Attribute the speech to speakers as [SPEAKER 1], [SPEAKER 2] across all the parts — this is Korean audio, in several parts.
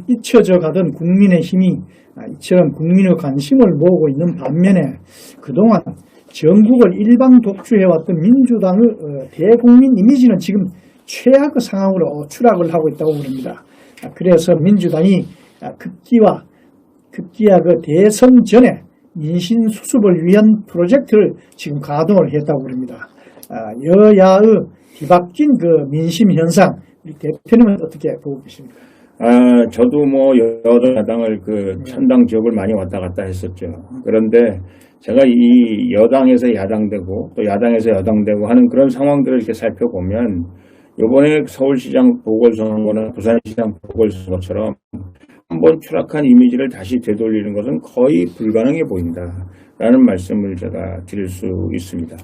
[SPEAKER 1] 잊혀져 가던 국민의힘이 이처럼 국민의 관심을 모으고 있는 반면에 그동안 전국을 일방 독주해왔던 민주당의 대국민 이미지는 지금 최악의 상황으로 추락을 하고 있다고 봅니다. 그래서 민주당이 급기야 그 대선 전에 민심 수습을 위한 프로젝트를 지금 가동을 했다고 합니다. 여야의 뒤바뀐 그 민심 현상, 우리 대표님은 어떻게 보고 계십니까?
[SPEAKER 2] 저도 뭐 여당을 그 천당 지역을 많이 왔다 갔다 했었죠. 그런데 제가 이 여당에서 야당되고 또 야당에서 여당되고 하는 그런 상황들을 이렇게 살펴보면 이번에 서울시장 보궐선거나 부산시장 보궐선거처럼 한번 추락한 이미지를 다시 되돌리는 것은 거의 불가능해 보인다라는 말씀을 제가 드릴 수 있습니다.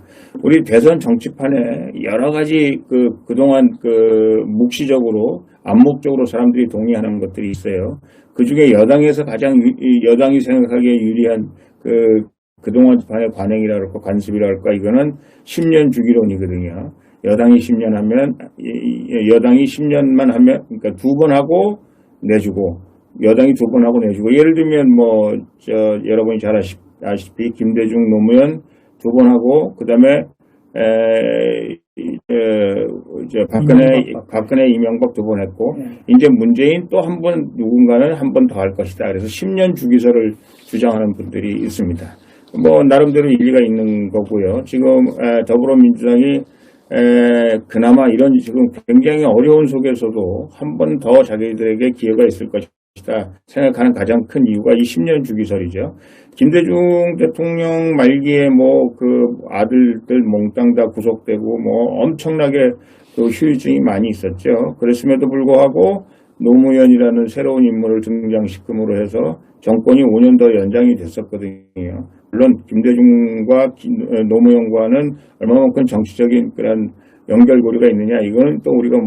[SPEAKER 2] 우리 대선 정치판에 여러 가지 그동안 묵시적으로 암묵적으로 사람들이 동의하는 것들이 있어요. 그 중에 여당에서 가장 여당이 생각하기에 유리한 그동안 판의 관행이라 그럴까 관습이라 그럴까 이거는 10년 주기론이거든요. 여당이 10년 하면 여당이 10년만 하면 그러니까 2번 하고 내주고 여당이 2번 하고 내주고 예를 들면 여러분이 잘 아시다시피 김대중 노무현 2번 하고 그다음에 박근혜 이명박 2번 했고 이제 문재인 또 한 번 누군가는 한 번 더 할 것이다. 그래서 10년 주기설을 주장하는 분들이 있습니다. 뭐 나름대로 일리가 있는 거고요. 지금 더불어민주당이 그나마 이런 지금 굉장히 어려운 속에서도 한 번 더 자기들에게 기회가 있을 것이다 생각하는 가장 큰 이유가 이 10년 주기설이죠. 김대중 대통령 말기에 아들들 몽땅 다 구속되고 엄청나게 후유증이 많이 있었죠. 그랬음에도 불구하고 노무현이라는 새로운 인물을 등장시킴으로 해서 정권이 5년 더 연장이 됐었거든요. 물론 김대중과 노무현과는 얼마만큼 정치적인 그런 연결고리가 있느냐 이거는 또 우리가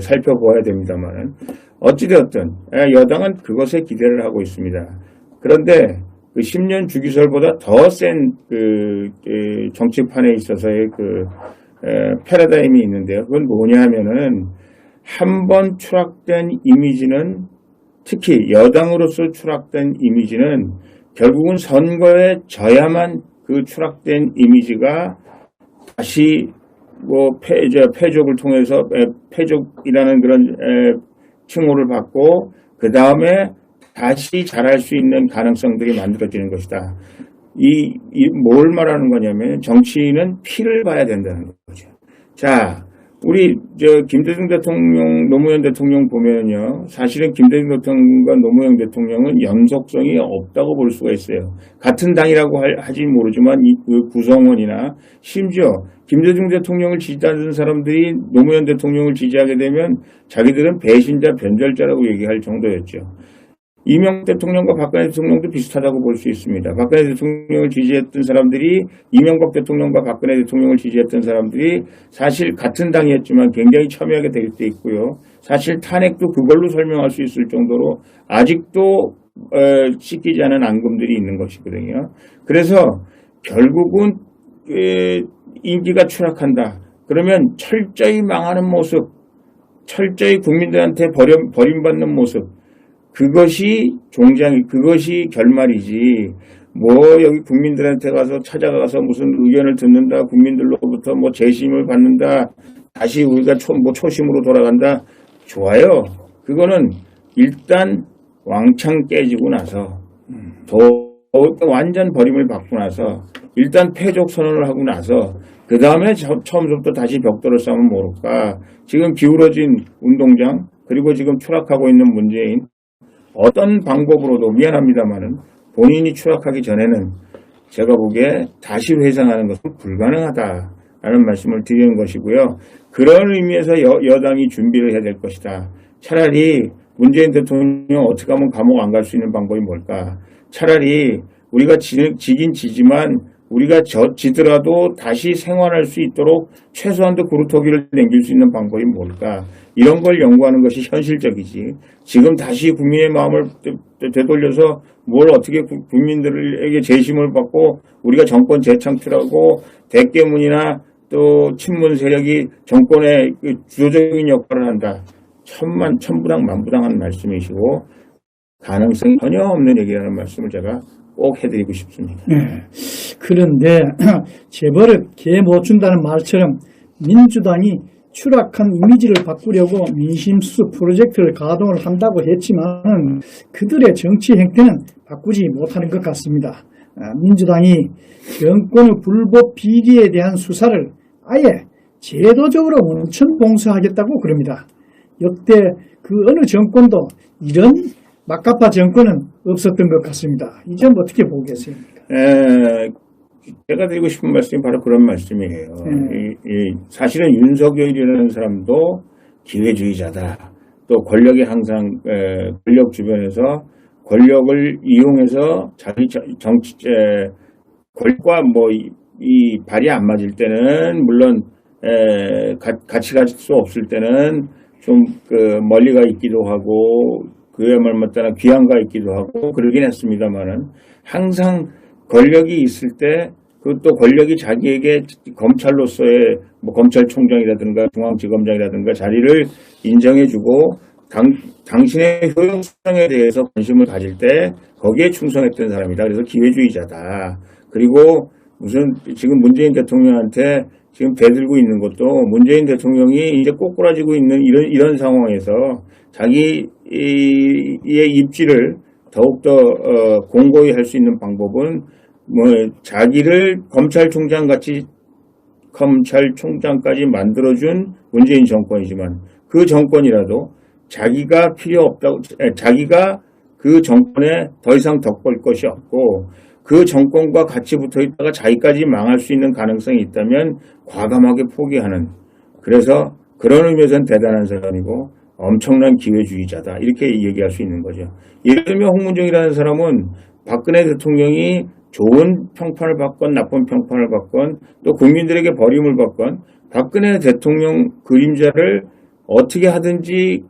[SPEAKER 2] 살펴봐야 됩니다만 어찌되었든 여당은 그것에 기대를 하고 있습니다. 그런데 그 10년 주기설보다 더 센 정치판에 있어서의 패러다임이 있는데요. 그건 뭐냐 하면은 한 번 추락된 이미지는 특히 여당으로서 추락된 이미지는 결국은 선거에 져야만 그 추락된 이미지가 다시 패족을 통해서 패족이라는 그런 칭호를 받고 그 다음에 다시 잘할 수 있는 가능성들이 만들어지는 것이다. 뭘 말하는 거냐면 정치인은 피를 봐야 된다는 거죠. 자, 우리 김대중 대통령, 노무현 대통령 보면요, 사실은 김대중 대통령과 노무현 대통령은 연속성이 없다고 볼 수가 있어요. 같은 당이라고 하지 모르지만 그 구성원이나 심지어 김대중 대통령을 지지하는 사람들이 노무현 대통령을 지지하게 되면 자기들은 배신자, 변절자라고 얘기할 정도였죠. 이명박 대통령과 박근혜 대통령도 비슷하다고 볼 수 있습니다. 박근혜 대통령을 지지했던 사람들이 이명박 대통령과 박근혜 대통령을 지지했던 사람들이 사실 같은 당이었지만 굉장히 첨예하게 될 때 있고요. 사실 탄핵도 그걸로 설명할 수 있을 정도로 아직도 씻기지 않은 앙금들이 있는 것이거든요. 그래서 결국은 인기가 추락한다. 그러면 철저히 망하는 모습, 철저히 국민들한테 버림받는 모습, 그것이 그것이 결말이지. 여기 국민들한테 가서 찾아가서 무슨 의견을 듣는다, 국민들로부터 재심을 받는다, 다시 우리가 초심으로 돌아간다. 좋아요. 그거는 일단 왕창 깨지고 나서, 완전 버림을 받고 나서, 일단 패족 선언을 하고 나서, 그 다음에 처음부터 다시 벽돌을 쌓으면 모를까. 지금 기울어진 운동장, 그리고 지금 추락하고 있는 문재인, 어떤 방법으로도 미안합니다만은 본인이 추락하기 전에는 제가 보기에 다시 회상하는 것은 불가능하다라는 말씀을 드리는 것이고요. 그런 의미에서 여당이 준비를 해야 될 것이다. 차라리 문재인 대통령 어떻게 하면 감옥 안 갈 수 있는 방법이 뭘까? 차라리 우리가 지긴 지지만 우리가 지더라도 다시 생활할 수 있도록 최소한도 구루터기를 남길 수 있는 방법이 뭘까? 이런 걸 연구하는 것이 현실적이지. 지금 다시 국민의 마음을 되돌려서 뭘 어떻게 국민들에게 재심을 받고 우리가 정권 재창출하고 대깨문이나 또 친문 세력이 정권의 주도적인 역할을 한다. 천부당 만부당한 말씀이시고 가능성이 전혀 없는 얘기라는 말씀을 제가 꼭 해드리고 싶습니다.
[SPEAKER 1] 네. 그런데 재벌을 개 못 준다는 말처럼 민주당이 추락한 이미지를 바꾸려고 민심수 프로젝트를 가동을 한다고 했지만 그들의 정치 행태는 바꾸지 못하는 것 같습니다. 민주당이 정권의 불법 비리에 대한 수사를 아예 제도적으로 원천 봉쇄하겠다고 그럽니다. 역대 그 어느 정권도 이런 막가파 정권은 없었던 것 같습니다. 이 점 어떻게 보고 계십니까?
[SPEAKER 2] 제가 드리고 싶은 말씀이 바로 그런 말씀이에요. 사실은 윤석열이라는 사람도 기회주의자다. 또 권력이 항상 권력 주변에서 권력을 이용해서 자기 권력과 이 발이 안 맞을 때는 물론 같이 갈 수 없을 때는 좀 멀리 가 있기도 하고 그야말로 따라 귀양가 있기도 하고 그러긴 했습니다만은 항상 권력이 있을 때 그것도 권력이 자기에게 검찰로서의 검찰총장이라든가 중앙지검장이라든가 자리를 인정해주고 당신의 효용성에 대해서 관심을 가질 때 거기에 충성했던 사람이다. 그래서 기회주의자다. 그리고 무슨 지금 문재인 대통령한테 지금 대들고 있는 것도 문재인 대통령이 이제 꼬꾸라지고 있는 이런 상황에서 자기의 입지를 더욱더 공고히 할 수 있는 방법은 자기를 검찰총장까지 만들어준 문재인 정권이지만 그 정권이라도 자기가 필요 없다고, 자기가 그 정권에 더 이상 덕볼 것이 없고 그 정권과 같이 붙어 있다가 자기까지 망할 수 있는 가능성이 있다면 과감하게 포기하는, 그래서 그런 의미에서는 대단한 사람이고 엄청난 기회주의자다 이렇게 얘기할 수 있는 거죠. 예를 들면 홍문정이라는 사람은 박근혜 대통령이 좋은 평판을 받건 나쁜 평판을 받건 또 국민들에게 버림을 받건 박근혜 대통령 그림자를 어떻게 하든지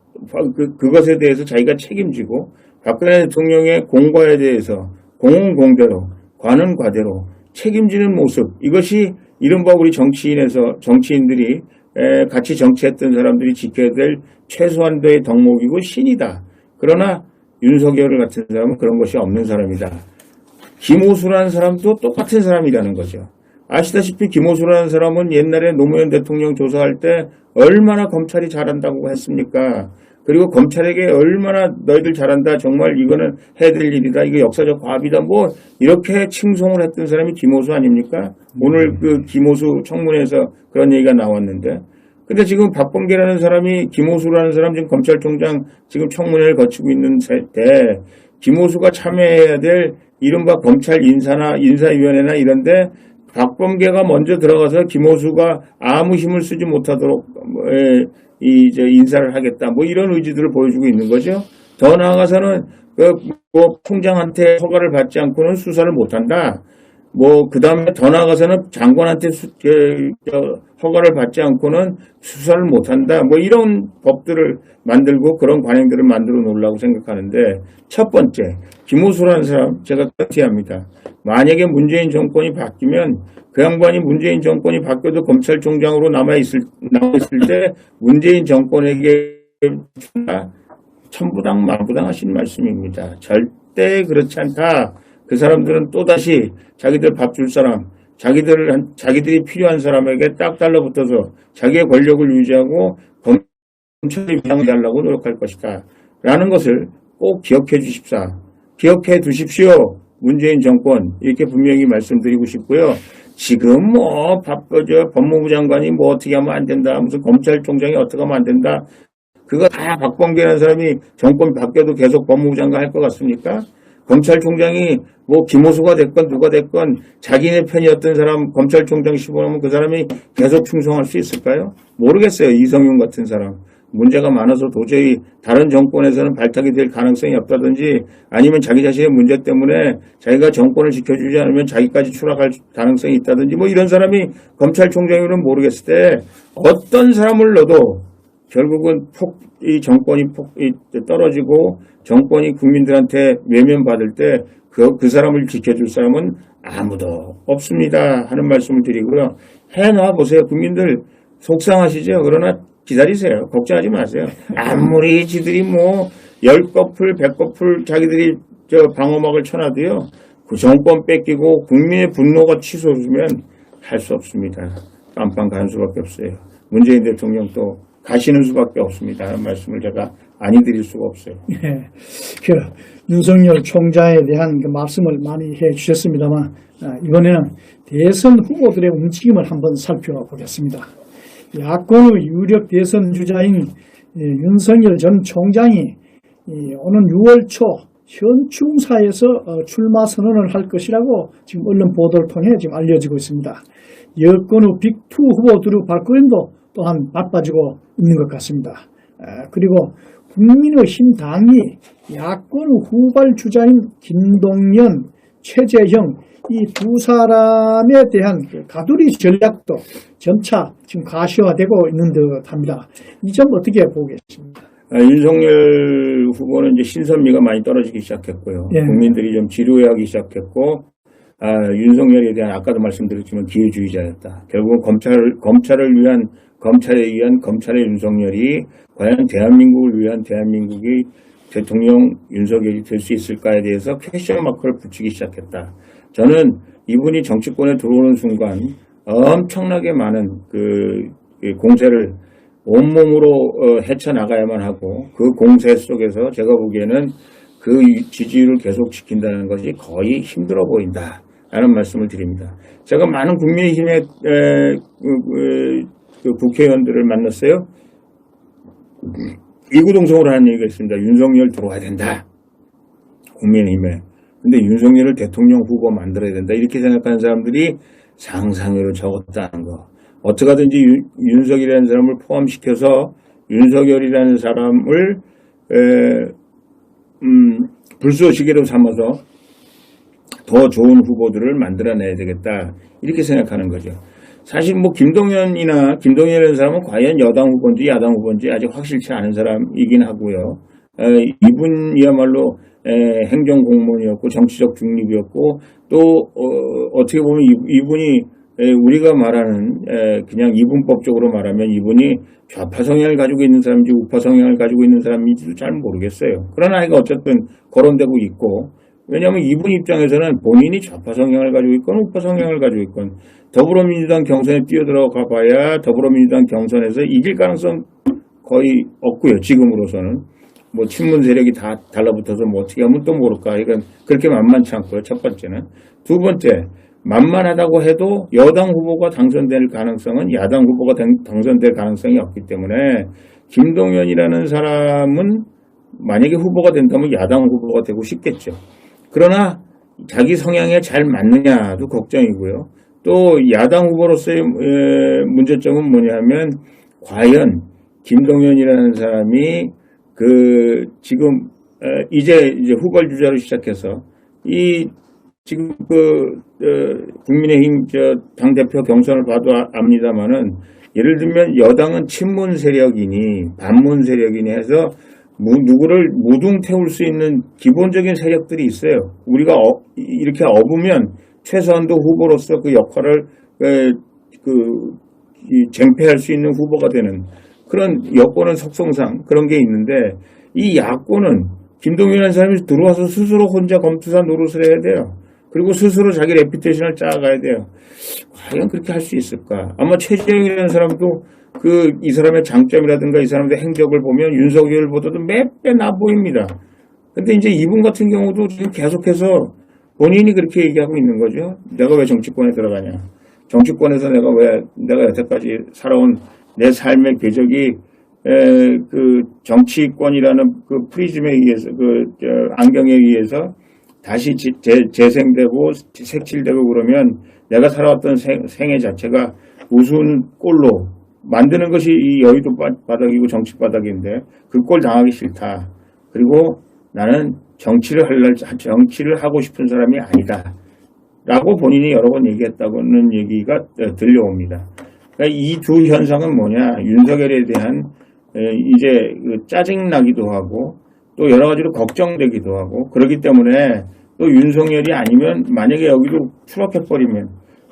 [SPEAKER 2] 그것에 대해서 자기가 책임지고 박근혜 대통령의 공과에 대해서 공은 공대로 과는 과대로 책임지는 모습, 이것이 이른바 우리 정치인들이 같이 정치했던 사람들이 지켜야 될 최소한도의 덕목이고 신이다. 그러나 윤석열 같은 사람은 그런 것이 없는 사람이다. 김호수라는 사람도 똑같은 사람이라는 거죠. 아시다시피 김호수라는 사람은 옛날에 노무현 대통령 조사할 때 얼마나 검찰이 잘한다고 했습니까? 그리고 검찰에게 얼마나 너희들 잘한다, 정말 이거는 해야 될 일이다, 이거 역사적 과업이다, 이렇게 칭송을 했던 사람이 김호수 아닙니까? 오늘 그 김호수 청문회에서 그런 얘기가 나왔는데, 근데 지금 박범계라는 사람이 김호수라는 사람 지금 검찰총장 지금 청문회를 거치고 있는 때 김호수가 참여해야 될 이른바 검찰 인사위원회나 이런데 박범계가 먼저 들어가서 김호수가 아무 힘을 쓰지 못하도록 이제 인사를 하겠다, 이런 의지들을 보여주고 있는 거죠. 더 나아가서는 총장한테 허가를 받지 않고는 수사를 못한다. 그 다음에 더 나아가서는 장관한테 허가를 받지 않고는 수사를 못한다. 이런 법들을 만들고 그런 관행들을 만들어 놓으려고 생각하는데, 첫 번째, 김호수라는 사람 제가 까티합니다. 만약에 문재인 정권이 바뀌면 그 양반이 문재인 정권이 바뀌어도 검찰총장으로 남아있을 때 문재인 정권에게 천부당 만부당 하신 말씀입니다. 절대 그렇지 않다. 그 사람들은 또다시 자기들 밥 줄 사람, 자기들이 필요한 사람에게 딱 달라붙어서 자기의 권력을 유지하고 검찰이 비상하려고 노력할 것이다. 라는 것을 꼭 기억해 두십시오. 문재인 정권, 이렇게 분명히 말씀드리고 싶고요. 지금 법무부 장관이 어떻게 하면 안 된다, 무슨 검찰총장이 어떻게 하면 안 된다, 그거 다 박범계라는 사람이 정권 바뀌어도 계속 법무부 장관 할 것 같습니까? 검찰총장이 김호수가 됐건 누가 됐건 자기네 편이었던 사람 검찰총장 시보하면 그 사람이 계속 충성할 수 있을까요? 모르겠어요. 이성윤 같은 사람. 문제가 많아서 도저히 다른 정권에서는 발탁이 될 가능성이 없다든지, 아니면 자기 자신의 문제 때문에 자기가 정권을 지켜주지 않으면 자기까지 추락할 가능성이 있다든지, 이런 사람이 검찰총장이면 모르겠을 때 어떤 사람을 넣어도 결국은 이 정권이 떨어지고 정권이 국민들한테 외면받을 때 그 사람을 지켜줄 사람은 아무도 없습니다 하는 말씀을 드리고요. 해놔 보세요. 국민들 속상하시죠? 그러나 기다리세요. 걱정하지 마세요. 아무리 지들이 뭐 10커플, 100커플 자기들이 방어막을 쳐놔도요. 그 정권 뺏기고 국민의 분노가 치솟으면 할 수 없습니다. 깜빵 가는 수밖에 없어요. 문재인 대통령도 가시는 수밖에 없습니다. 하는 말씀을 제가 아니 드릴 수가 없어요.
[SPEAKER 1] 예, 윤석열 총장에 대한 그 말씀을 많이 해 주셨습니다만 이번에는 대선 후보들의 움직임을 한번 살펴보겠습니다. 야권의 유력 대선 주자인 윤석열 전 총장이 오는 6월 초 현충사에서 출마 선언을 할 것이라고 지금 언론 보도를 통해 지금 알려지고 있습니다. 여권의 빅2 후보들의 발걸음도 또한 바빠지고 있는 것 같습니다. 그리고 국민의힘 당이 야권의 후발 주자인 김동연, 최재형 이 두 사람에 대한 가두리 전략도 점차 지금 가시화되고 있는 듯합니다. 이 점 어떻게 보고 계십니까?
[SPEAKER 2] 윤석열 후보는 이제 신선미가 많이 떨어지기 시작했고요.
[SPEAKER 1] 예.
[SPEAKER 2] 국민들이 좀 지루해하기 시작했고, 윤석열에 대한 아까도 말씀드렸지만 기회주의자였다. 결국은 검찰에 의한 검찰의 윤석열이 과연 대한민국을 위한 대한민국의 대통령 윤석열이 될 수 있을까에 대해서 퀘스천 마크를 붙이기 시작했다. 저는 이분이 정치권에 들어오는 순간 엄청나게 많은 그 공세를 온몸으로 헤쳐나가야만 하고 그 공세 속에서 제가 보기에는 그 지지율을 계속 지킨다는 것이 거의 힘들어 보인다 라는 말씀을 드립니다. 제가 많은 국민의힘의 그 국회의원들을 만났어요. 이구동성으로 하는 얘기가 있습니다. 윤석열 들어와야 된다. 국민의힘에. 근데 윤석열을 대통령 후보 만들어야 된다. 이렇게 생각하는 사람들이 상상으로 적었다는 거. 어떻게 하든지 윤석열이라는 사람을 포함시켜서 윤석열이라는 사람을 불쏘시개로 삼아서 더 좋은 후보들을 만들어내야 되겠다. 이렇게 생각하는 거죠. 사실 뭐 김동연이라는 사람은 과연 여당 후보인지 야당 후보인지 아직 확실치 않은 사람이긴 하고요. 이분이야말로 행정공무원이었고 정치적 중립이었고 또 어떻게 보면 이분이 우리가 말하는 그냥 이분법적으로 말하면 이분이 좌파 성향을 가지고 있는 사람인지 우파 성향을 가지고 있는 사람인지도 잘 모르겠어요. 그러나 이가 어쨌든 거론되고 있고 왜냐하면 이분 입장에서는 본인이 좌파 성향을 가지고 있건 우파 성향을 가지고 있건 더불어민주당 경선에 뛰어들어가 봐야 더불어민주당 경선에서 이길 가능성 거의 없고요. 지금으로서는. 뭐 친문 세력이 다 달라붙어서 뭐 어떻게 하면 또 모를까. 이건 그렇게 만만치 않고요. 첫 번째는. 두 번째, 만만하다고 해도 여당 후보가 당선될 가능성은 야당 후보가 당선될 가능성이 없기 때문에 김동연이라는 사람은 만약에 후보가 된다면 야당 후보가 되고 싶겠죠. 그러나 자기 성향에 잘 맞느냐도 걱정이고요. 또 야당 후보로서의 문제점은 뭐냐면 과연 김동연이라는 사람이 지금 이제 후발 주자로 시작해서 지금 국민의힘 당대표 경선을 봐도 압니다만은 예를 들면 여당은 친문 세력이니 반문 세력이니 해서 누구를 무등 태울 수 있는 기본적인 세력들이 있어요. 우리가 이렇게 업으면 최소한도 후보로서 그 역할을 쟁패할 수 있는 후보가 되는 그런 여권은 속성상 그런 게 있는데 이 야권은 김동연이라는 사람이 들어와서 스스로 혼자 검투사 노릇을 해야 돼요. 그리고 스스로 자기 레피테이션을 짜가야 돼요. 과연 그렇게 할 수 있을까? 아마 최재형이라는 사람도 이 사람의 장점이라든가 이 사람의 행적을 보면 윤석열보다도 몇 배 나 보입니다. 근데 이제 이분 같은 경우도 지금 계속해서 본인이 그렇게 얘기하고 있는 거죠. 내가 왜 정치권에 들어가냐. 정치권에서 내가 여태까지 살아온 내 삶의 궤적이 정치권이라는 그 프리즘에 의해서 안경에 의해서 다시 재생되고 색칠되고 그러면 내가 살아왔던 생애 자체가 우스운 꼴로 만드는 것이 이 여의도 바닥이고 정치 바닥인데 그 꼴 당하기 싫다. 그리고 나는 정치를 하고 싶은 사람이 아니다. 라고 본인이 여러 번 얘기했다고는 얘기가 들려옵니다. 그러니까 이 두 현상은 뭐냐. 윤석열에 대한 이제 짜증나기도 하고 또 여러 가지로 걱정되기도 하고 그렇기 때문에 또 윤석열이 아니면 만약에 여기도 추락해버리면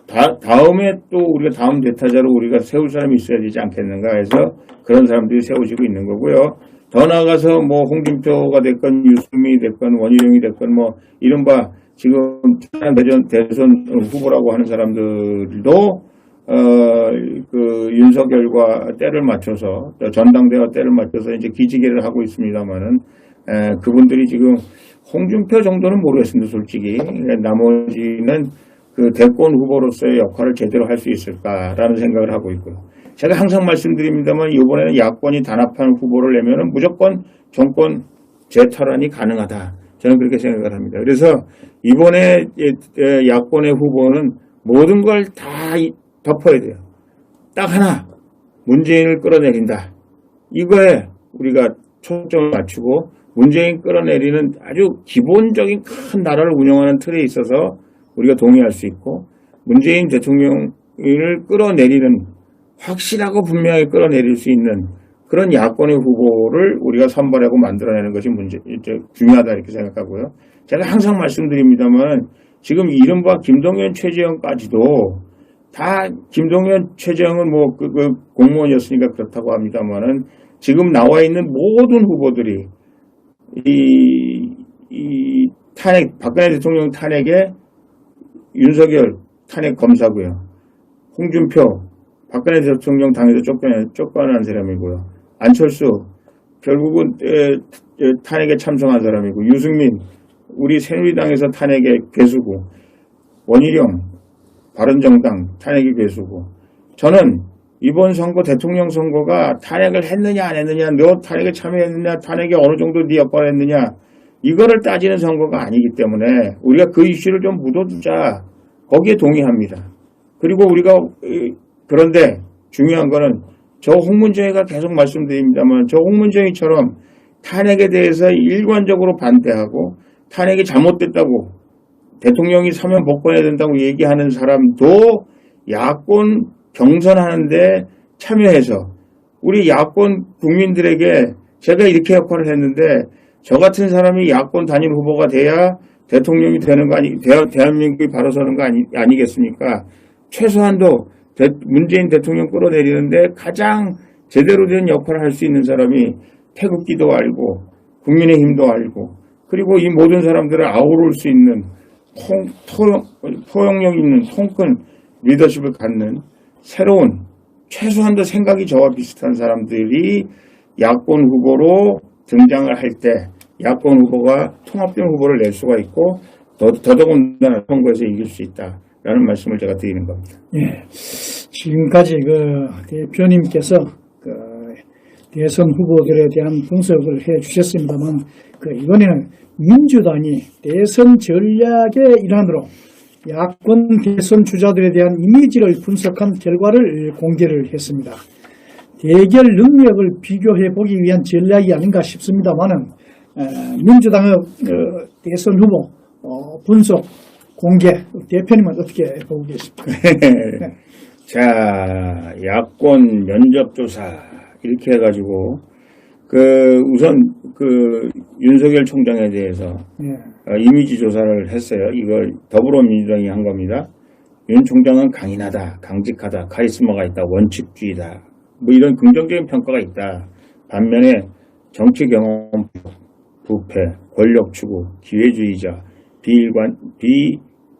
[SPEAKER 2] 다음에 또 우리가 다음 대타자로 우리가 세울 사람이 있어야 되지 않겠는가 해서 그런 사람들이 세워지고 있는 거고요. 더 나아가서 뭐 홍준표가 됐건 유승민이 됐건 원희룡이 됐건 뭐 이른바 지금 대선 후보라고 하는 사람들도 그 윤석열과 때를 맞춰서 전당대와 때를 맞춰서 이제 기지개를 하고 있습니다만은 그분들이 지금 홍준표 정도는 모르겠습니다, 솔직히. 나머지는 그 대권 후보로서의 역할을 제대로 할 수 있을까라는 생각을 하고 있고요. 제가 항상 말씀드립니다만 이번에는 야권이 단합한 후보를 내면은 무조건 정권 재탈환이 가능하다. 저는 그렇게 생각을 합니다. 그래서 이번에 야권의 후보는 모든 걸 다 덮어야 돼요. 딱 하나, 문재인을 끌어내린다. 이거에 우리가 초점을 맞추고 문재인 끌어내리는 아주 기본적인 큰 나라를 운영하는 틀에 있어서 우리가 동의할 수 있고 문재인 대통령을 끌어내리는 확실하고 분명히 끌어내릴 수 있는 그런 야권의 후보를 우리가 선발하고 만들어내는 것이 중요하다 이렇게 생각하고요. 제가 항상 말씀드립니다만 지금 이른바 김동연, 최재형까지도 다 김동연, 최재형은 뭐 그 공무원이었으니까 그렇다고 합니다만은 지금 나와 있는 모든 후보들이 이 탄핵, 박근혜 대통령 탄핵에 윤석열 탄핵 검사고요. 홍준표, 박근혜 대통령 당에서 쫓겨난 사람이고요. 안철수, 결국은 탄핵에 참석한 사람이고, 유승민, 우리 새누리당에서 탄핵의 괴수고, 원희룡, 바른정당 탄핵의 괴수고, 저는 이번 선거, 대통령 선거가 탄핵을 했느냐 안 했느냐, 너 탄핵에 참여했느냐, 탄핵에 어느 정도 네 역할을 했느냐, 이거를 따지는 선거가 아니기 때문에 우리가 그 이슈를 좀 묻어두자. 거기에 동의합니다. 그리고 우리가 그런데 중요한 거는 저 홍문정이가 계속 말씀드립니다만 저 홍문정이처럼 탄핵에 대해서 일관적으로 반대하고 탄핵이 잘못됐다고 대통령이 사면 복권해야 된다고 얘기하는 사람도 야권 경선하는데 참여해서 우리 야권 국민들에게 제가 이렇게 역할을 했는데 저 같은 사람이 야권 단일 후보가 돼야 대통령이 되는 거 대한민국이 바로 서는 거 아니겠습니까? 최소한도 문재인 대통령 끌어내리는데 가장 제대로 된 역할을 할 수 있는 사람이 태극기도 알고 국민의힘도 알고 그리고 이 모든 사람들을 아우를 수 있는 포용력 있는 통큰 리더십을 갖는 새로운 최소한도 생각이 저와 비슷한 사람들이 야권 후보로 등장을 할 때 야권 후보가 통합된 후보를 낼 수가 있고 더더군다나 선거에서 이길 수 있다라는 말씀을 제가 드리는 겁니다.
[SPEAKER 1] 예, 지금까지 그 대표님께서 그 대선 후보들에 대한 분석을 해 주셨습니다만 이번에는 민주당이 대선 전략의 일환으로 야권 대선 주자들에 대한 이미지를 분석한 결과를 공개를 했습니다. 대결 능력을 비교해 보기 위한 전략이 아닌가 싶습니다만은 민주당의 대선 후보 분석 공개 대표님은 어떻게 보고 계십니까?
[SPEAKER 2] 자, 야권 면접조사 이렇게 해가지고 우선 윤석열 총장에 대해서 이미지 조사를 했어요. 이걸 더불어민주당이 한 겁니다. 윤 총장은 강인하다, 강직하다, 카리스마가 있다, 원칙주의다. 뭐 이런 긍정적인 평가가 있다. 반면에 정치 경험 부패, 권력 추구, 기회주의자,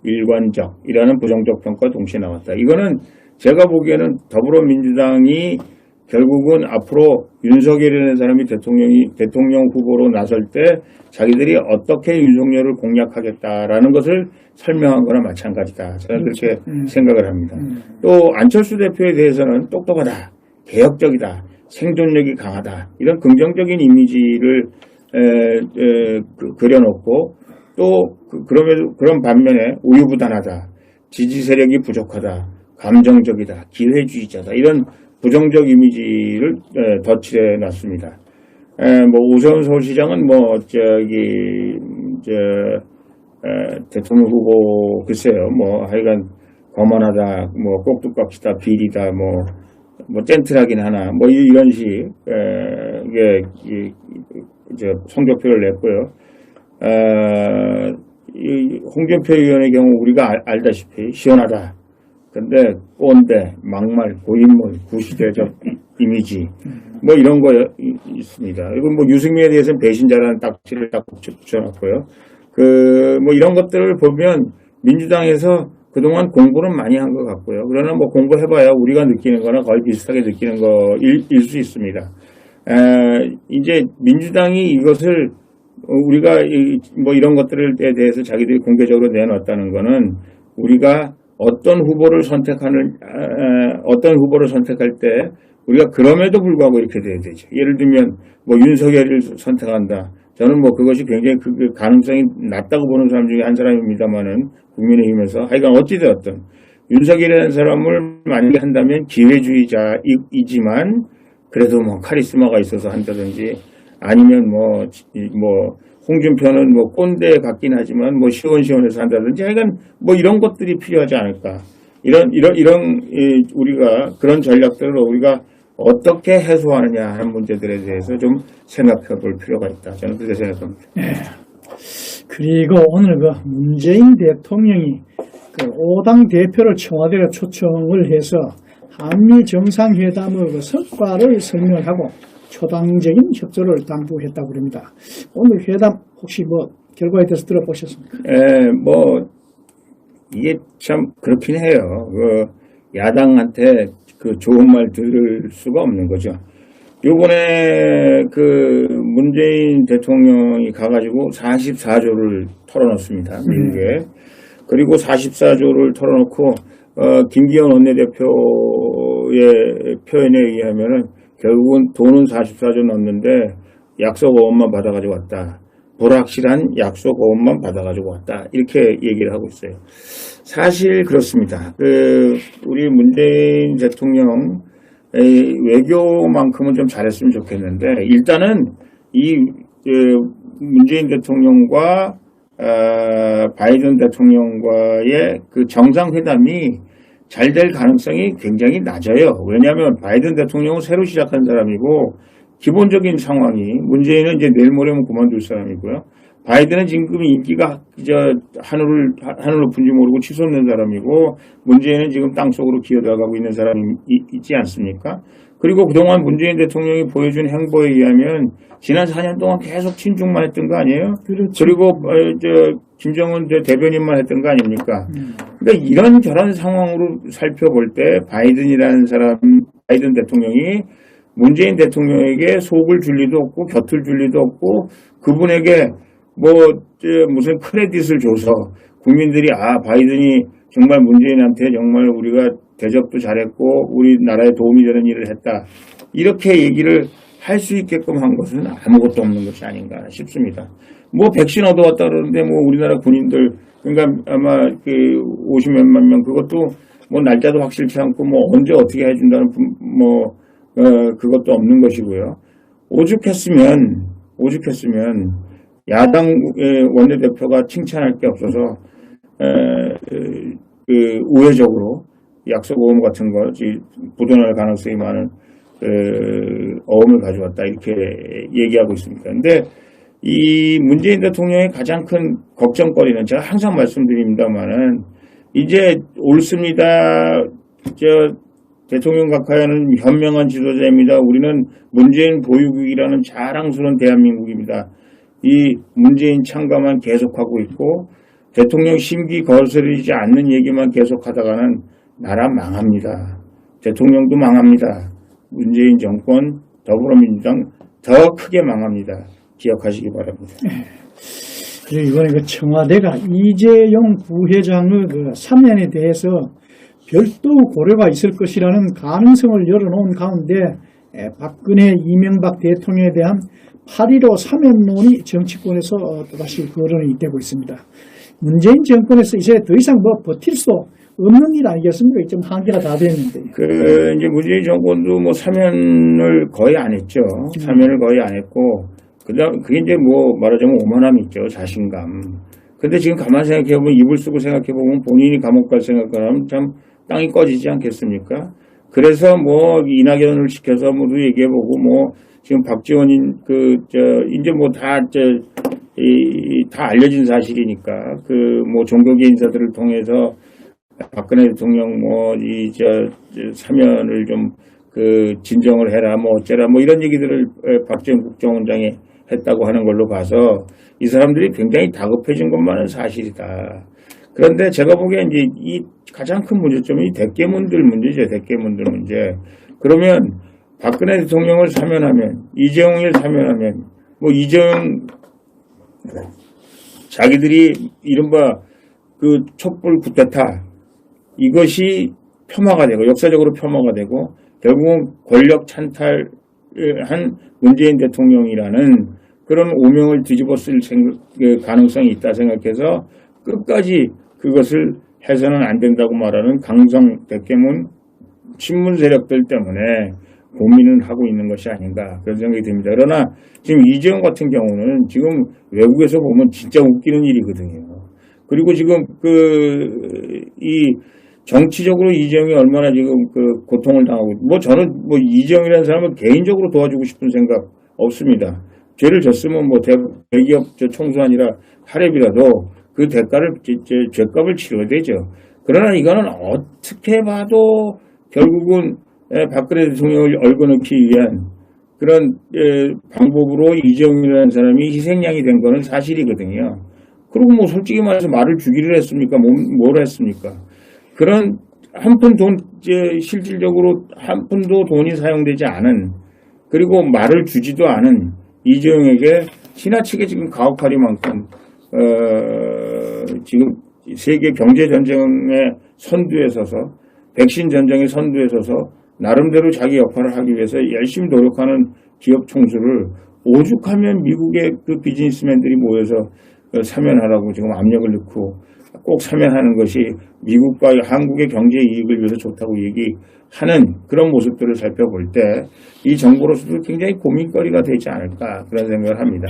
[SPEAKER 2] 비일관적이라는 부정적 평가 동시에 나왔다. 이거는 제가 보기에는 더불어민주당이 결국은 앞으로 윤석열이라는 사람이 대통령 후보로 나설 때 자기들이 어떻게 윤석열을 공략하겠다라는 것을 설명한 거나 마찬가지다. 저는 그렇게 생각을 합니다. 또 안철수 대표에 대해서는 똑똑하다, 개혁적이다, 생존력이 강하다 이런 긍정적인 이미지를 그려놓고 또 그런 반면에 우유부단하다, 지지 세력이 부족하다, 감정적이다, 기회주의자다 이런 부정적 이미지를 덧칠해 놨습니다. 뭐 오세훈 서울시장은 대통령 후보 글쎄요 하여간 거만하다, 꼭두각시다, 비리다, 젠틀하긴 하나, 이런 식 성적표를 냈고요. 이 홍준표 의원의 경우 우리가 알다시피 시원하다, 근데 꼰대, 막말, 고인물, 구시대적 이미지 뭐 이런 거 있습니다. 그리고 뭐 유승민에 대해서는 배신자라는 딱지를 딱 붙여놨고요. 그 뭐 이런 것들을 보면 민주당에서 그동안 공부는 많이 한 것 같고요. 그러나 뭐 공부해봐야 우리가 느끼는 거나 거의 비슷하게 느끼는 거일 수 있습니다. 이제 민주당이 이것을 우리가 뭐 이런 것들에 대해서 자기들이 공개적으로 내놨다는 거는 우리가 어떤 후보를 선택할 때 우리가 그럼에도 불구하고 이렇게 돼야 되죠. 예를 들면 뭐 윤석열을 선택한다. 저는 뭐 그것이 굉장히 그 가능성이 낮다고 보는 사람 중에 한 사람입니다만은 국민의힘에서 하여간 어찌되었든 윤석열이라는 사람을 만약에 한다면 기회주의자이지만 그래도 뭐 카리스마가 있어서 한다든지 아니면 뭐 홍준표는 뭐 꼰대 같긴 하지만 뭐 시원시원해서 한다든지 하여간 뭐 이런 것들이 필요하지 않을까. 이런 우리가 그런 전략들을 우리가 어떻게 해소하느냐 하는 문제들에 대해서 좀 생각해 볼 필요가 있다. 저는 그렇게 생각합니다.
[SPEAKER 1] 네. 그리고 오늘 그 문재인 대통령이 그 5당 대표를 청와대로 초청을 해서 한미 정상회담의 그 성과를 설명하고 초당적인 협조를 당부했다고 합니다. 오늘 회담 혹시 뭐 결과에 대해서 들어보셨습니까?
[SPEAKER 2] 뭐 이게 참 그렇긴 해요. 그 야당한테 그 좋은 말 들을 수가 없는 거죠. 요번에 그 문재인 대통령이 가가지고 44조를 털어놓습니다. 미국에. 그리고 44조를 털어놓고 김기현 원내대표의 표현에 의하면은 결국은 돈은 44조 넣었는데 약속 5원만 받아가지고 왔다. 불확실한 약속 5원만 받아가지고 왔다. 이렇게 얘기를 하고 있어요. 사실 그렇습니다. 우리 문재인 대통령 외교만큼은 좀 잘했으면 좋겠는데 일단은 이 문재인 대통령과 바이든 대통령과의 그 정상회담이 잘 될 가능성이 굉장히 낮아요. 왜냐하면 바이든 대통령은 새로 시작한 사람이고 기본적인 상황이 문재인은 이제 내일 모레면 그만둘 사람이고요. 바이든은 지금 인기가 하늘 높은지 모르고 치솟는 사람이고 문재인은 지금 땅속으로 기어들어가고 있는 사람이 있지 않습니까? 그리고 그동안 문재인 대통령이 보여준 행보에 의하면 지난 4년 동안 계속 친중만 했던 거 아니에요?
[SPEAKER 1] 그렇죠.
[SPEAKER 2] 그리고 김정은 대변인만 했던 거 아닙니까? 그러니까 이런저런 상황으로 살펴볼 때 바이든 대통령이 문재인 대통령에게 속을 줄 리도 없고 곁을 줄 리도 없고 그분에게 무슨 크레딧을 줘서 국민들이 바이든이 정말 문재인한테 정말 우리가 대접도 잘했고 우리나라에 도움이 되는 일을 했다. 이렇게 얘기를 할 수 있게끔 한 것은 아무것도 없는 것이 아닌가 싶습니다. 백신 얻어왔다 그러는데 우리나라 군인들 그러니까 아마 50몇만 명 그것도 날짜도 확실치 않고 언제 어떻게 해준다는 그것도 없는 것이고요. 오죽했으면 야당의 원내대표가 칭찬할 게 없어서 우회적으로 약속 어음 같은 거 부도날 가능성이 많은 어음을 가져왔다 이렇게 얘기하고 있습니다. 그런데 이 문재인 대통령의 가장 큰 걱정거리는 제가 항상 말씀드립니다만은 이제 옳습니다. 대통령 각하야는 현명한 지도자입니다. 우리는 문재인 보유국이라는 자랑스러운 대한민국입니다. 이 문재인 참가만 계속하고 있고 대통령 심기 거스르지 않는 얘기만 계속하다가는 나라 망합니다. 대통령도 망합니다. 문재인 정권, 더불어민주당 더 크게 망합니다. 기억하시기 바랍니다.
[SPEAKER 1] 그리고 이번에 청와대가 이재용 부회장의 사면에 대해서 별도 고려가 있을 것이라는 가능성을 열어놓은 가운데 박근혜, 이명박 대통령에 대한 8.15 사면론이 정치권에서 또다시 거론이 되고 있습니다. 문재인 정권에서 이제 더 이상 버틸 수 없는 일 아니겠습니까? 좀 한계가 다 됐는데.
[SPEAKER 2] 이제 문재인 정권도 사면을 거의 안 했죠. 사면을 거의 안 했고, 그게 이제 말하자면 오만함이 있죠. 자신감. 근데 지금 가만히 생각해보면, 입을 쓰고 생각해보면 본인이 감옥 갈 생각하면 참 땅이 꺼지지 않겠습니까? 그래서 이낙연을 시켜서 모두 얘기해보고, 지금 박지원인, 이제 다 알려진 사실이니까, 종교계 인사들을 통해서, 박근혜 대통령 사면을 좀 진정을 해라 뭐 어쩌라 뭐 이런 얘기들을 박지원 국정원장이 했다고 하는 걸로 봐서 이 사람들이 굉장히 다급해진 것만은 사실이다. 그런데 제가 보기엔 이제 이 가장 큰 문제점이 대깨문들 문제죠. 대깨문들 문제. 그러면 박근혜 대통령을 사면하면, 이재용을 사면하면, 뭐 이재용 자기들이 이른바 그 촛불 쿠데타 이것이 폄하가 되고 역사적으로 폄하가 되고 결국은 권력 찬탈한 문재인 대통령이라는 그런 오명을 뒤집어 쓸 가능성이 있다 생각해서 끝까지 그것을 해서는 안 된다고 말하는 강성 대깨문 친문 세력들 때문에 고민을 하고 있는 것이 아닌가 그런 생각이 듭니다. 그러나 지금 이재용 같은 경우는 지금 외국에서 보면 진짜 웃기는 일이거든요. 그리고 지금 이 정치적으로 이재용이 얼마나 지금 고통을 당하고 저는 이재용이라는 사람은 개인적으로 도와주고 싶은 생각 없습니다. 죄를 졌으면 대기업 총수아니라 하랩이라도 그 대가를 죄값을 치러야 되죠. 그러나 이거는 어떻게 봐도 결국은 박근혜 대통령을 얽어넣기 위한 그런 방법으로 이재용이라는 사람이 희생양이 된 거는 사실이거든요. 그리고 솔직히 말해서 말을 주기를 했습니까? 뭘 했습니까? 그런 한 푼 돈, 실질적으로 한 푼도 돈이 사용되지 않은 그리고 말을 주지도 않은 이재용에게 지나치게 지금 가혹하리만큼 지금 세계 경제 전쟁의 선두에 서서 백신 전쟁의 선두에 서서 나름대로 자기 역할을 하기 위해서 열심히 노력하는 기업 총수를 오죽하면 미국의 그 비즈니스맨들이 모여서 사면하라고 지금 압력을 넣고 꼭 사면하는 것이 미국과 한국의 경제 이익을 위해서 좋다고 얘기하는 그런 모습들을 살펴볼 때 이 정부로서도 굉장히 고민거리가 되지 않을까 그런 생각을 합니다.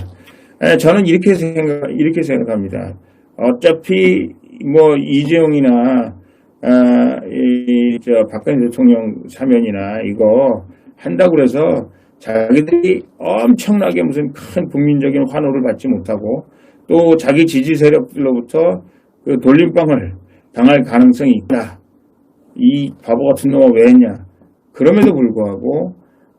[SPEAKER 2] 저는 이렇게 생각합니다. 어차피 이재용이나 박근혜 대통령 사면이나 이거 한다고 해서 자기들이 엄청나게 무슨 큰 국민적인 환호를 받지 못하고 또 자기 지지 세력들로부터 그 돌림방을 당할 가능성이 있다. 이 바보 같은 놈아 왜 했냐. 그럼에도 불구하고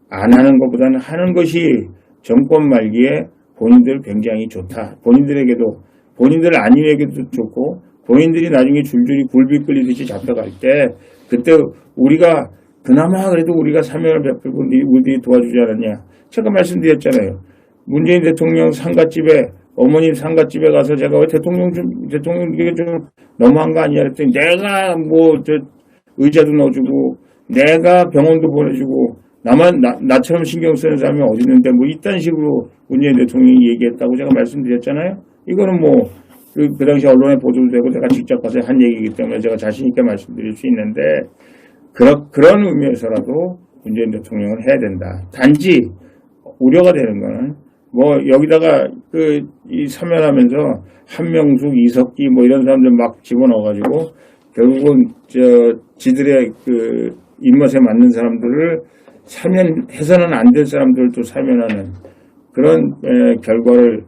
[SPEAKER 2] 안 하는 것보다는 하는 것이 정권 말기에 본인들 굉장히 좋다. 본인들 아님에게도 좋고 본인들이 나중에 줄줄이 굴비 끌리듯이 잡혀갈 때 그때 우리가 그나마 그래도 우리가 사면을 베풀고 우리들이 도와주지 않았냐. 제가 말씀드렸잖아요. 문재인 대통령 상갓집에 어머님 상갓집에 가서 제가 왜 대통령에게 좀 너무한 거 아니냐 그랬더니 내가 의자도 넣어주고 내가 병원도 보내주고 나처럼 신경 쓰는 사람이 어디 있는데 이딴 식으로 문재인 대통령이 얘기했다고 제가 말씀드렸잖아요. 이거는 그 당시 언론에 보도도 되고 제가 직접 가서 한 얘기이기 때문에 제가 자신있게 말씀드릴 수 있는데 그런 의미에서라도 문재인 대통령은 해야 된다. 단지 우려가 되는 거는 여기다가 이 사면하면서 한명숙, 이석기 이런 사람들 막 집어넣어가지고 결국은 지들의 그 입맛에 맞는 사람들을 사면해서는 안 될 사람들도 사면하는 그런 결과를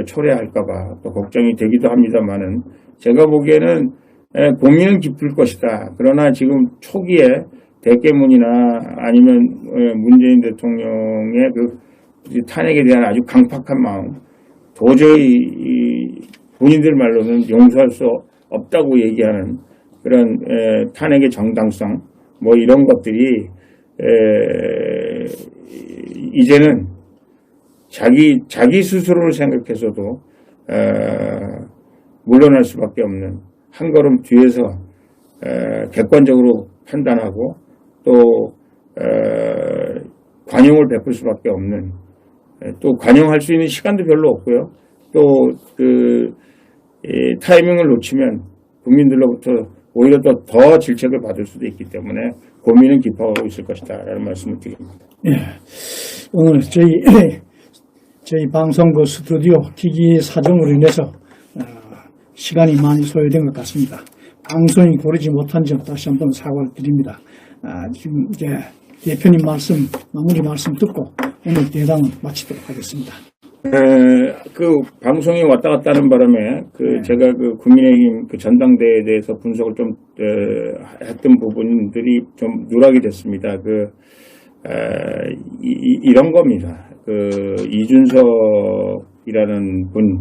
[SPEAKER 2] 초래할까봐 또 걱정이 되기도 합니다만은 제가 보기에는 고민은 깊을 것이다. 그러나 지금 초기에 대깨문이나 아니면 문재인 대통령의 그 탄핵에 대한 아주 강팍한 마음 도저히 본인들 말로는 용서할 수 없다고 얘기하는 그런 탄핵의 정당성 이런 것들이 이제는 자기 스스로를 생각해서도 물러날 수밖에 없는 한 걸음 뒤에서 객관적으로 판단하고 또 관용을 베풀 수밖에 없는 또 관용할 수 있는 시간도 별로 없고요. 또 타이밍을 놓치면 국민들로부터 오히려 더 질책을 받을 수도 있기 때문에 고민은 깊어가고 있을 것이다 라는 말씀을 드립니다.
[SPEAKER 1] 예, 오늘 저희 방송 스튜디오 기기 사정으로 인해서 시간이 많이 소요된 것 같습니다. 방송이 고르지 못한 점 다시 한번 사과를 드립니다. 지금 이제 대표님 마무리 말씀 듣고 오늘 대담을 마치도록 하겠습니다.
[SPEAKER 2] 그 방송이 왔다 갔다 하는 바람에 제가 그 국민의힘 그 전당대회에 대해서 분석을 좀 했던 부분들이 좀 누락이 됐습니다. 이런 겁니다. 이준석이라는 분이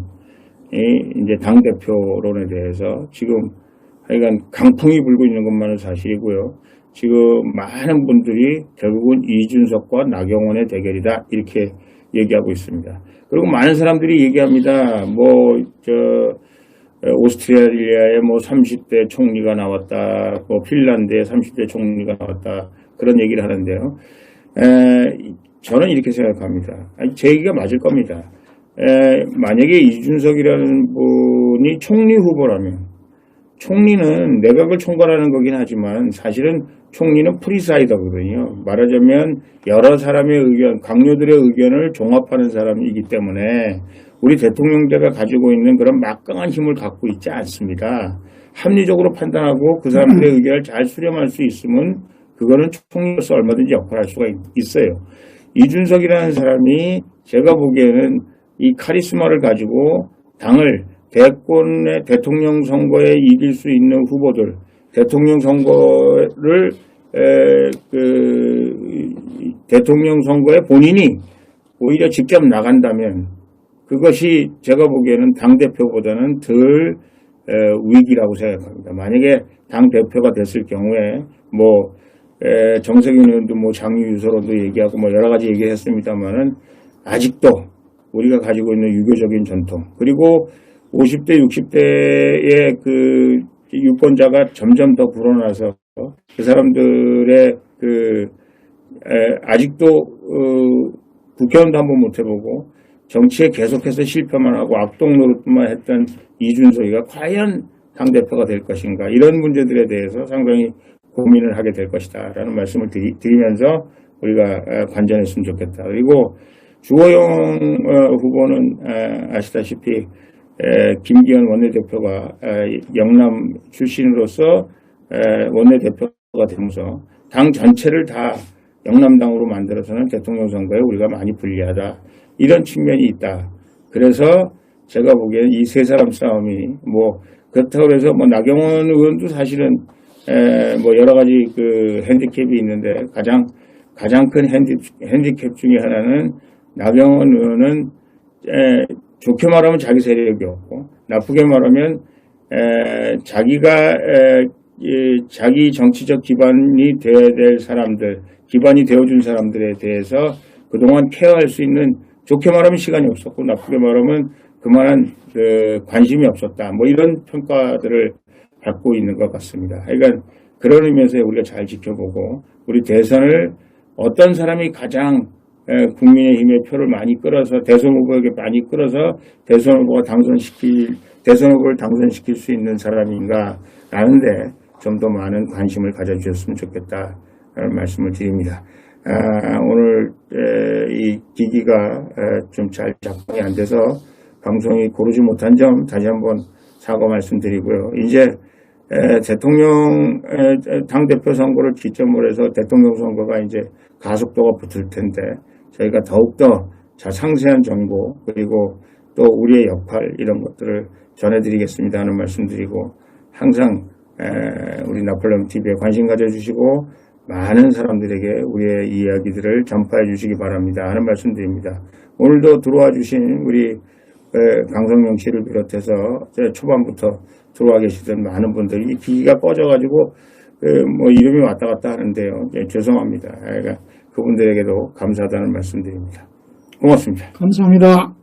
[SPEAKER 2] 이제 당대표론에 대해서 지금 하여간 강풍이 불고 있는 것만은 사실이고요. 지금 많은 분들이 결국은 이준석과 나경원의 대결이다 이렇게 얘기하고 있습니다. 그리고 많은 사람들이 얘기합니다. 오스트레일리아에 30대 총리가 나왔다, 핀란드에 30대 총리가 나왔다 그런 얘기를 하는데요. 저는 이렇게 생각합니다. 제 얘기가 맞을 겁니다. 만약에 이준석이라는 분이 총리 후보라면 총리는 내각을 총괄하는 거긴 하지만 사실은 총리는 프리사이더거든요. 말하자면 여러 사람의 의견, 강요들의 의견을 종합하는 사람이기 때문에 우리 대통령제가 가지고 있는 그런 막강한 힘을 갖고 있지 않습니다. 합리적으로 판단하고 그 사람들의 의견을 잘 수렴할 수 있으면 그거는 총리로서 얼마든지 역할을 할 수가 있어요. 이준석이라는 사람이 제가 보기에는 이 카리스마를 가지고 당을 대권의 대통령 선거에 이길 수 있는 후보들, 대통령 선거를 대통령 선거에 본인이 오히려 직접 나간다면 그것이 제가 보기에는 당대표보다는 덜 위기라고 생각합니다. 만약에 당대표가 됐을 경우에 정세균 의원도 장유 유서로도 얘기하고 여러 가지 얘기했습니다만은 아직도 우리가 가지고 있는 유교적인 전통 그리고 50대, 60대의 그 유권자가 점점 더 불어나서 그 사람들의 아직도 국회의원도 한번 못 해보고 정치에 계속해서 실패만 하고 악동 노릇만 했던 이준석이가 과연 당대표가 될 것인가 이런 문제들에 대해서 상당히 고민을 하게 될 것이다 라는 말씀을 드리면서 우리가 관전했으면 좋겠다. 그리고 주호영 후보는 아시다시피 김기현 원내대표가 영남 출신으로서 원내대표가 되면서 당 전체를 다 영남당으로 만들어서는 대통령 선거에 우리가 많이 불리하다. 이런 측면이 있다. 그래서 제가 보기에는 이 세 사람 싸움이 그렇다고 해서 나경원 의원도 사실은 여러 가지 그 핸디캡이 있는데 가장 큰 핸디캡 중에 하나는 나경원 의원은 좋게 말하면 자기 세력이 없고 나쁘게 말하면 자기가 자기 정치적 기반이 되어야 될 사람들, 기반이 되어준 사람들에 대해서 그동안 케어할 수 있는 좋게 말하면 시간이 없었고 나쁘게 말하면 그만한 관심이 없었다. 이런 평가들을 받고 있는 것 같습니다. 그러니까 그런 의미에서 우리가 잘 지켜보고 우리 대선을 어떤 사람이 가장 국민의힘의 표를 많이 끌어서 대선 후보에게 많이 끌어서 대선 후보를 당선시킬 수 있는 사람인가 라는데 좀 더 많은 관심을 가져주셨으면 좋겠다라는 말씀을 드립니다. 오늘 이 기기가 좀 잘 작동이 안 돼서 방송이 고르지 못한 점 다시 한번 사과 말씀드리고요. 이제 대통령 당대표 선거를 기점으로 해서 대통령 선거가 이제 가속도가 붙을 텐데 저희가 더욱더 상세한 정보 그리고 또 우리의 역할 이런 것들을 전해드리겠습니다 하는 말씀드리고 항상 우리 나폴레옹 TV에 관심 가져주시고 많은 사람들에게 우리의 이야기들을 전파해 주시기 바랍니다 하는 말씀드립니다. 오늘도 들어와 주신 우리 강성명 씨를 비롯해서 초반부터 들어와 계시던 많은 분들이 이 기기가 꺼져가지고 이름이 왔다 갔다 하는데요. 죄송합니다. 그러니까 그분들에게도 감사하다는 말씀드립니다. 고맙습니다.
[SPEAKER 1] 감사합니다.